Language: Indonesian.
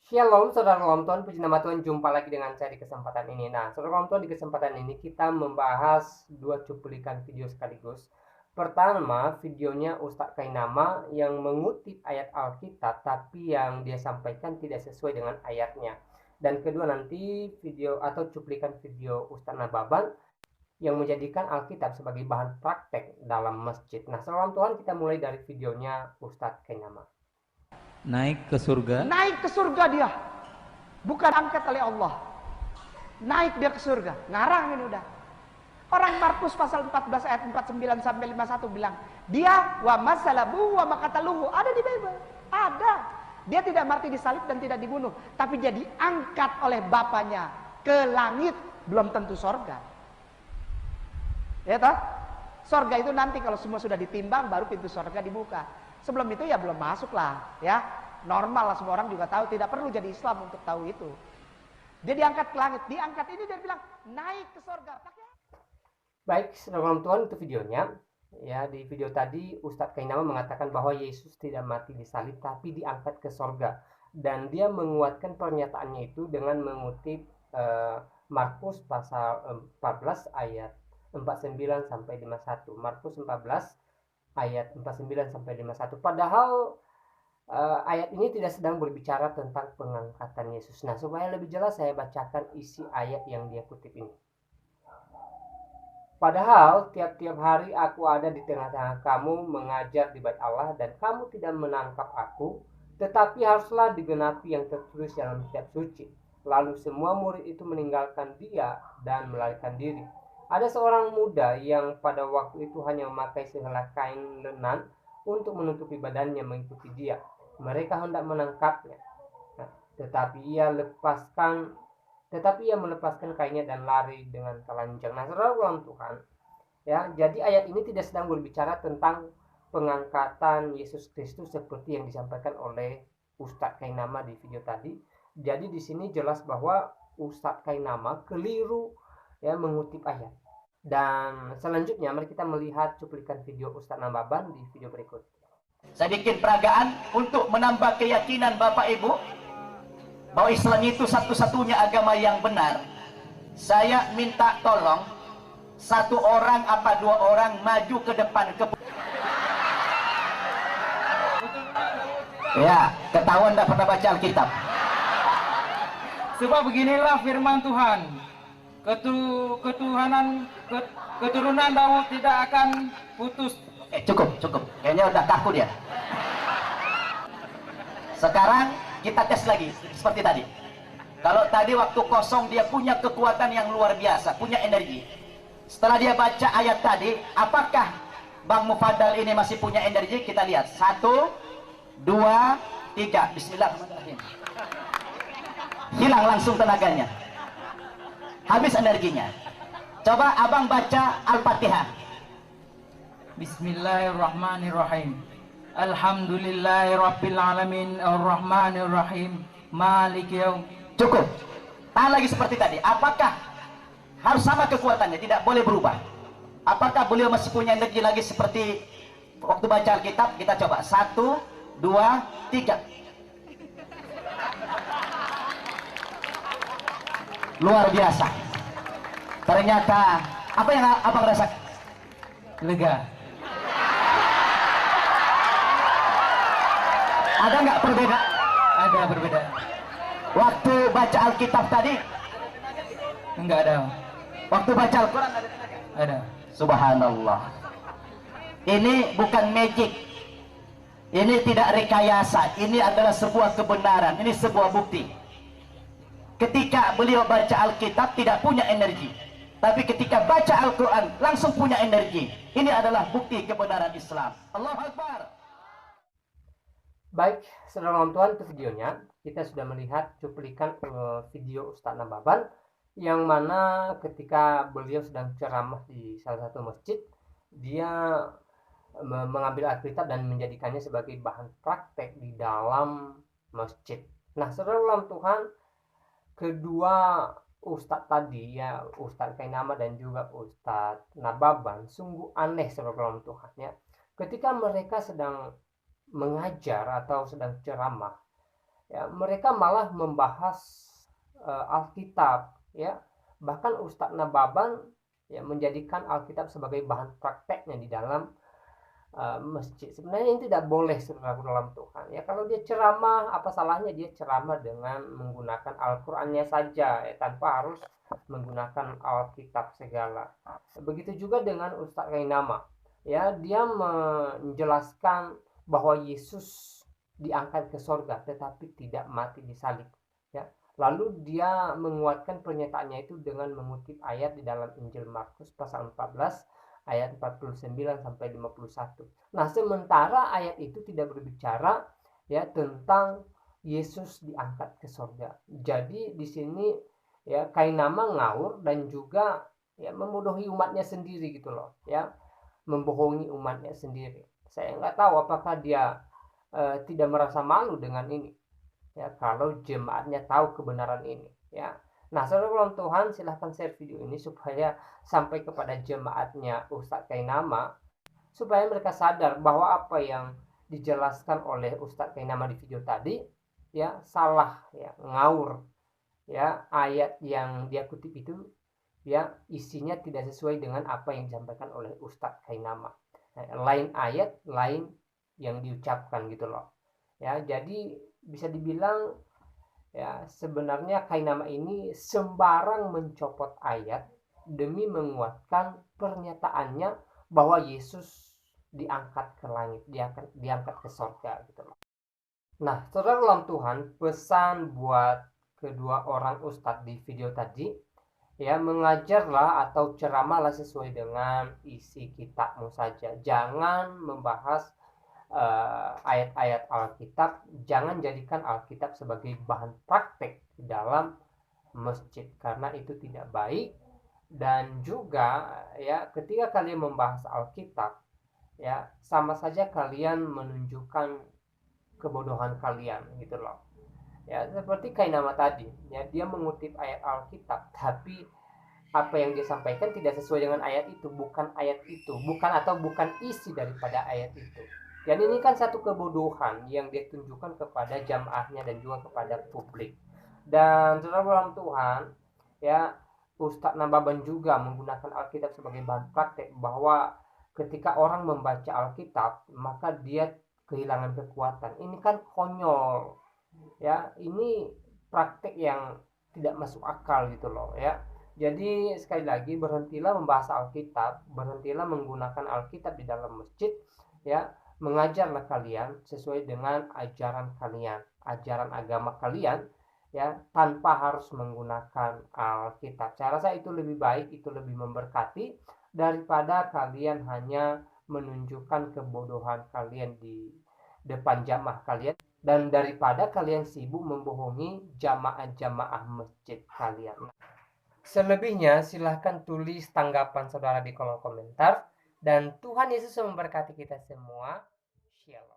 Shalom saudara Lomton, puji nama Tuhan, jumpa lagi dengan saya di kesempatan ini. Nah, saudara Lomton, di kesempatan ini kita membahas dua cuplikan video sekaligus. Pertama, videonya Ustadz Kainama yang mengutip ayat Alkitab, tapi yang dia sampaikan tidak sesuai dengan ayatnya. Dan kedua nanti video atau cuplikan video Ustadz Nababan yang menjadikan Alkitab sebagai bahan praktek dalam masjid. Nah, salam Tuhan, kita mulai dari videonya Ustadz Kainama. Naik ke surga. Naik ke surga dia. Bukan angkat oleh Allah. Naik dia ke surga. Ngarang ini udah. Orang Markus pasal 14 ayat 49 sampai 51 bilang, dia wa masalabu wa makataluhu. Ada di Bible. Ada. Dia tidak mati disalib dan tidak dibunuh, tapi dia diangkat oleh Bapaknya ke langit, belum tentu sorga. Ya toh? Sorga itu nanti kalau semua sudah ditimbang baru pintu sorga dibuka. Sebelum itu ya belum masuk lah, ya. Normal lah, semua orang juga tahu, tidak perlu jadi Islam untuk tahu itu. Dia diangkat ke langit, diangkat ini dia bilang naik ke sorga. Baik, saudara Tuhan, itu videonya. Ya, di video tadi Ustadz Kainama mengatakan bahwa Yesus tidak mati disalib tapi diangkat ke sorga. Dan dia menguatkan pernyataannya itu dengan mengutip Markus pasal 14 ayat 49 sampai 51. Markus 14 ayat 49 sampai 51. Padahal ayat ini tidak sedang berbicara tentang pengangkatan Yesus. Nah, supaya lebih jelas saya bacakan isi ayat yang dia kutip ini. Padahal tiap-tiap hari aku ada di tengah-tengah kamu mengajar di bait Allah dan kamu tidak menangkap aku, tetapi haruslah digenapi yang tertulis dalam kitab suci. Lalu semua murid itu meninggalkan dia dan melarikan diri. Ada seorang muda yang pada waktu itu hanya memakai sehelai kain lenan untuk menutupi badannya mengikuti dia. Mereka hendak menangkapnya, tetapi ia melepaskan kainnya dan lari dengan telanjang. Nah, saudara Tuhan, ya, jadi ayat ini tidak sedang berbicara tentang pengangkatan Yesus Kristus seperti yang disampaikan oleh Ustadz Kainama di video tadi. Jadi di sini jelas bahwa Ustadz Kainama keliru ya mengutip ayat. Dan selanjutnya mari kita melihat cuplikan video Ustadz Nababan di video berikut. Saya bikin peragaan untuk menambah keyakinan Bapak Ibu bahwa Islam itu satu-satunya agama yang benar. Saya minta tolong satu orang apa dua orang maju ke depan ya, ketahuan tidak pernah baca Alkitab. Sebab beginilah firman Tuhan, keturunan Daud tidak akan putus. Cukup. Kayaknya udah kaku dia. Sekarang kita tes lagi seperti tadi. Kalau tadi waktu kosong dia punya kekuatan yang luar biasa, punya energi. Setelah dia baca ayat tadi, apakah Bang Mufadal ini masih punya energi? Kita lihat. 1, 2, 3. Bismillahirrahmanirrahim. Hilang langsung tenaganya. Habis energinya. Coba abang baca Al-Fatihah. Bismillahirrahmanirrahim. Alhamdulillahirabbil alamin arrahmanirrahim maliki yaum. Cukup. Tahan lagi seperti tadi. Apakah harus sama kekuatannya, tidak boleh berubah? Apakah beliau masih punya energi lagi seperti waktu baca Alkitab? Kita coba. 1, 2, 3. Luar biasa. Ternyata apa yang abang rasa? Lega. Ada nggak perbedaan? Ada berbeda. Waktu baca Alkitab tadi, Enggak ada. waktu baca Al-Quran ada tenaga? Ada. Subhanallah. Ini bukan magic. Ini tidak rekayasa. Ini adalah sebuah kebenaran. Ini sebuah bukti. Ketika beliau baca Alkitab tidak punya energi, tapi ketika baca Al-Quran langsung punya energi. Ini adalah bukti kebenaran Islam. Allahu Akbar. Baik, saudara Tuhan, itu videonya. Kita sudah melihat cuplikan video Ustadz Nababan yang mana ketika beliau sedang ceramah di salah satu masjid, dia mengambil Alkitab dan menjadikannya sebagai bahan praktek di dalam masjid. Nah, saudara Tuhan, kedua Ustadz tadi ya, Ustadz Kainama dan juga Ustadz Nababan sungguh aneh, saudara Tuhan ya. Ketika mereka sedang mengajar atau sedang ceramah, Ya, mereka malah membahas Alkitab, ya. Bahkan Ustadz Nababan ya menjadikan Alkitab sebagai bahan prakteknya di dalam masjid. Sebenarnya ini tidak boleh, saudara dalam Tuhan. Ya, kalau dia ceramah, apa salahnya dia ceramah dengan menggunakan Al-Qur'annya saja, ya, tanpa harus menggunakan Alkitab segala. Begitu juga dengan Ustadz Kainama. Ya, dia menjelaskan bahwa Yesus diangkat ke sorga tetapi tidak mati di salib. Ya. Lalu dia menguatkan pernyataannya itu dengan mengutip ayat di dalam Injil Markus pasal 14 ayat 49 sampai 51. Nah, sementara ayat itu tidak berbicara ya tentang Yesus diangkat ke sorga. Jadi di sini ya Kainama ngawur dan juga ya membodohi umatnya sendiri gitu loh, ya, membohongi umatnya sendiri. Saya nggak tahu apakah dia tidak merasa malu dengan ini, ya, kalau jemaatnya tahu kebenaran ini, ya. Nah, saudara Tuhan, silahkan share video ini supaya sampai kepada jemaatnya Ustadz Kainama, supaya mereka sadar bahwa apa yang dijelaskan oleh Ustadz Kainama di video tadi ya salah, ya, ngawur, ya. Ayat yang dia kutip itu ya isinya tidak sesuai dengan apa yang disampaikan oleh Ustadz Kainama. Lain ayat, lain yang diucapkan gitu loh, ya. Jadi bisa dibilang ya sebenarnya Kainama ini sembarang mencopot ayat demi menguatkan pernyataannya bahwa Yesus diangkat ke langit, diangkat ke sorga gitu loh. Nah, saudara dalam Tuhan, pesan buat kedua orang ustadz di video tadi, ya, mengajarlah atau ceramahlah sesuai dengan isi kitabmu saja. Jangan membahas ayat-ayat Alkitab, jangan jadikan Alkitab sebagai bahan praktek di dalam masjid karena itu tidak baik. Dan juga ya ketika kalian membahas Alkitab ya sama saja kalian menunjukkan kebodohan kalian gitu loh. Ya seperti Kainama tadi, ya dia mengutip ayat Alkitab tapi apa yang dia sampaikan tidak sesuai dengan ayat itu, bukan ayat itu, bukan isi daripada ayat itu. Dan ini kan satu kebodohan yang dia tunjukkan kepada jamaahnya dan juga kepada publik. Dan saudara Tuhan, ya, Ustadz Nababan juga menggunakan Alkitab sebagai bahan praktek bahwa ketika orang membaca Alkitab maka dia kehilangan kekuatan. Ini kan konyol, ya. Ini praktek yang tidak masuk akal gitu loh, ya. Jadi sekali lagi berhentilah membahas Alkitab, berhentilah menggunakan Alkitab di dalam masjid, ya. Mengajarlah kalian sesuai dengan ajaran kalian, ajaran agama kalian, ya, tanpa harus menggunakan Alkitab. Saya rasa itu lebih baik, itu lebih memberkati daripada kalian hanya menunjukkan kebodohan kalian di depan jamaah kalian dan daripada kalian sibuk membohongi jamaah-jamaah masjid kalian. Selebihnya silahkan tulis tanggapan saudara di kolom komentar. Dan Tuhan Yesus memberkati kita semua. Shalom.